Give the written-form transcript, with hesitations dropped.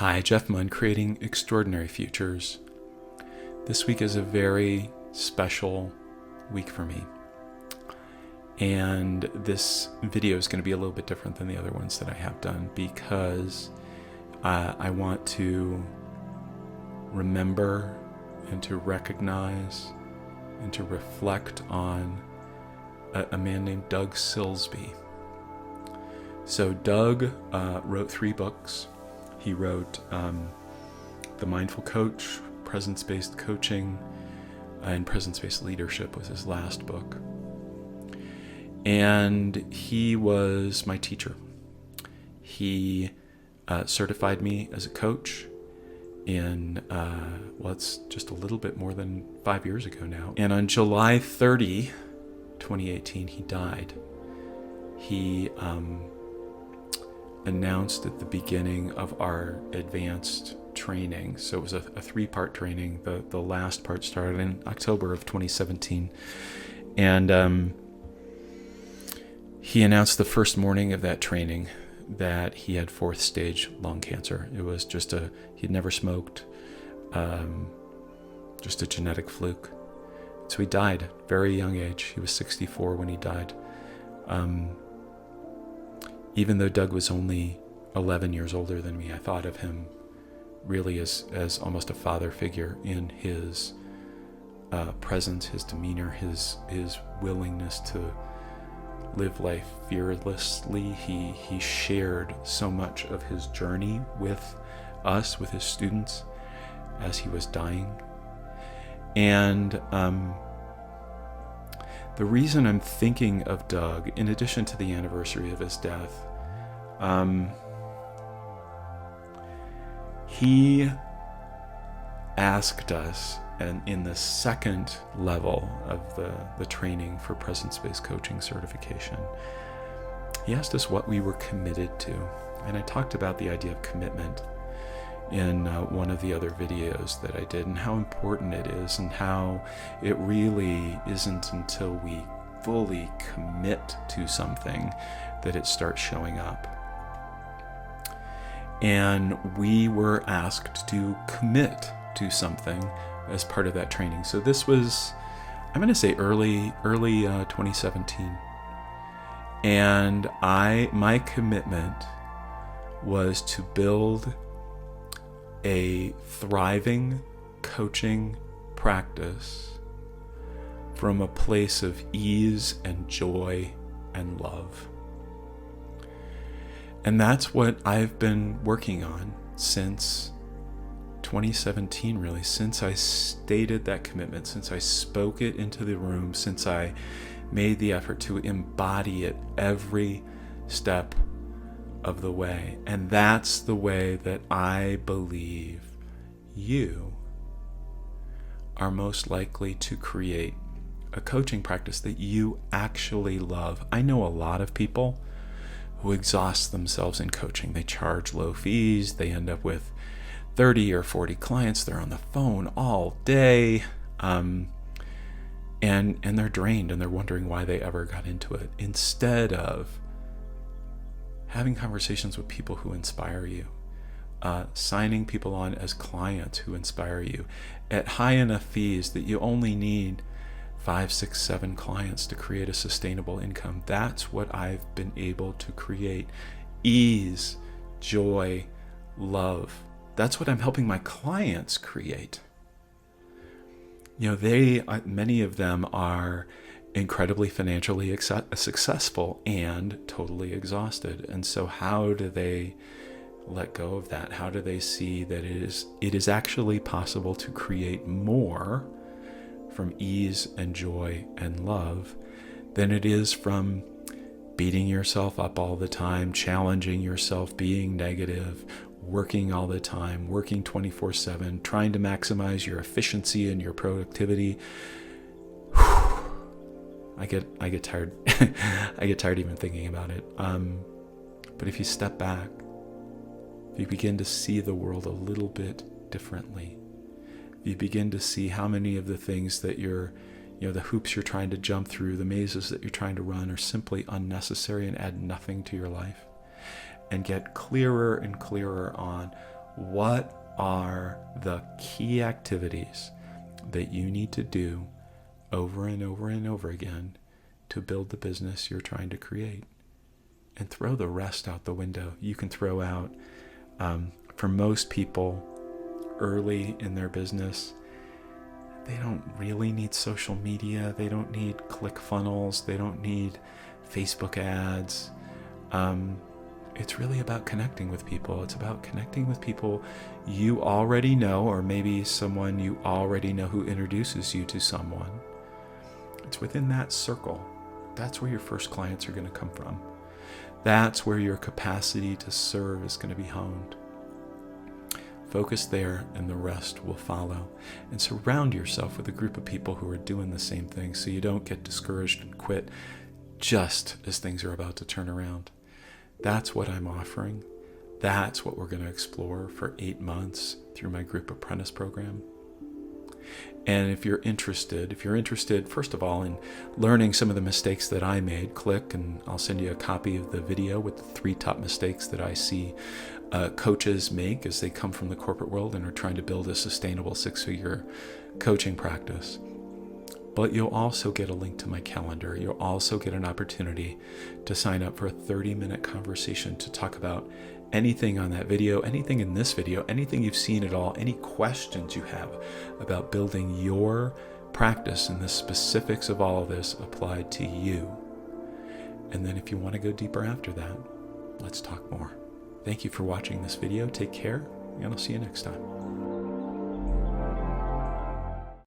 Hi, Jeff Munn, Creating Extraordinary Futures. This week is a very special week for me. And this video is going to be a little bit different than the other ones that I have done because I want to remember and to recognize and to reflect on a man named Doug Silsby. So Doug wrote 3 books. He wrote The Mindful Coach, Presence-Based Coaching, and Presence-Based Leadership was his last book. And he was my teacher. He certified me as a coach in, it's just a little bit more than 5 years ago now. And on July 30, 2018, he died. He announced at the beginning of our advanced training. So it was a 3-part training. The last part started in October of 2017. And he announced the first morning of that training that he had 4th stage lung cancer. It was just he'd never smoked, just a genetic fluke. So he died at a very young age. He was 64 when he died. Even though Doug was only 11 years older than me, I thought of him really as almost a father figure in his presence, his demeanor, his willingness to live life fearlessly. He shared so much of his journey with us, with his students, as he was dying. And the reason I'm thinking of Doug, in addition to the anniversary of his death, he asked us, and in the second level of the training for presence-based coaching certification, he asked us what we were committed to. And I talked about the idea of commitment in one of the other videos that I did, and how important it is, and how it really isn't until we fully commit to something that it starts showing up. And we were asked to commit to something as part of that training. So this was, I'm going to say early 2017. And my commitment was to build a thriving coaching practice from a place of ease and joy and love. And that's what I've been working on since 2017, really, since I stated that commitment, since I spoke it into the room, since I made the effort to embody it every step of the way. And that's the way that I believe you are most likely to create a coaching practice that you actually love. I know a lot of people who exhaust themselves in coaching. They charge low fees. They end up with 30 or 40 clients. They're on the phone all day. And they're drained, and they're wondering why they ever got into it, instead of having conversations with people who inspire you, signing people on as clients who inspire you at high enough fees that you only need 5, 6, 7 clients to create a sustainable income. That's what I've been able to create. Ease, joy, love. That's what I'm helping my clients create. Many of them are incredibly financially successful and totally exhausted. And so how do they let go of that? How do they see that it is actually possible to create more from ease and joy and love than it is from beating yourself up all the time, challenging yourself, being negative, working all the time, working 24/7, trying to maximize your efficiency and your productivity? I get tired. I get tired even thinking about it. But if you step back, if you begin to see the world a little bit differently, if you begin to see how many of the things that the hoops you're trying to jump through, the mazes that you're trying to run, are simply unnecessary and add nothing to your life, and get clearer and clearer on What are the key activities that you need to do over and over and over again to build the business you're trying to create? And throw the rest out the window. You can throw out, for most people early in their business, they don't really need social media. They don't need ClickFunnels. They don't need Facebook ads. It's really about connecting with people. It's about connecting with people you already know, or maybe someone you already know who introduces you to someone. It's within that circle. That's where your first clients are going to come from. That's where your capacity to serve is going to be honed. Focus there, and the rest will follow. And surround yourself with a group of people who are doing the same thing, so you don't get discouraged and quit just as things are about to turn around. That's what I'm offering. That's what we're going to explore for 8 months through my Group Apprentice program. And if you're interested, first of all, in learning some of the mistakes that I made, click and I'll send you a copy of the video with the 3 top mistakes that I see coaches make as they come from the corporate world and are trying to build a sustainable 6-figure coaching practice. But you'll also get a link to my calendar. You'll also get an opportunity to sign up for a 30-minute conversation to talk about anything on that video, anything in this video, anything you've seen at all, any questions you have about building your practice and the specifics of all of this applied to you. And then if you want to go deeper after that, let's talk more. Thank you for watching this video. Take care, and I'll see you next time.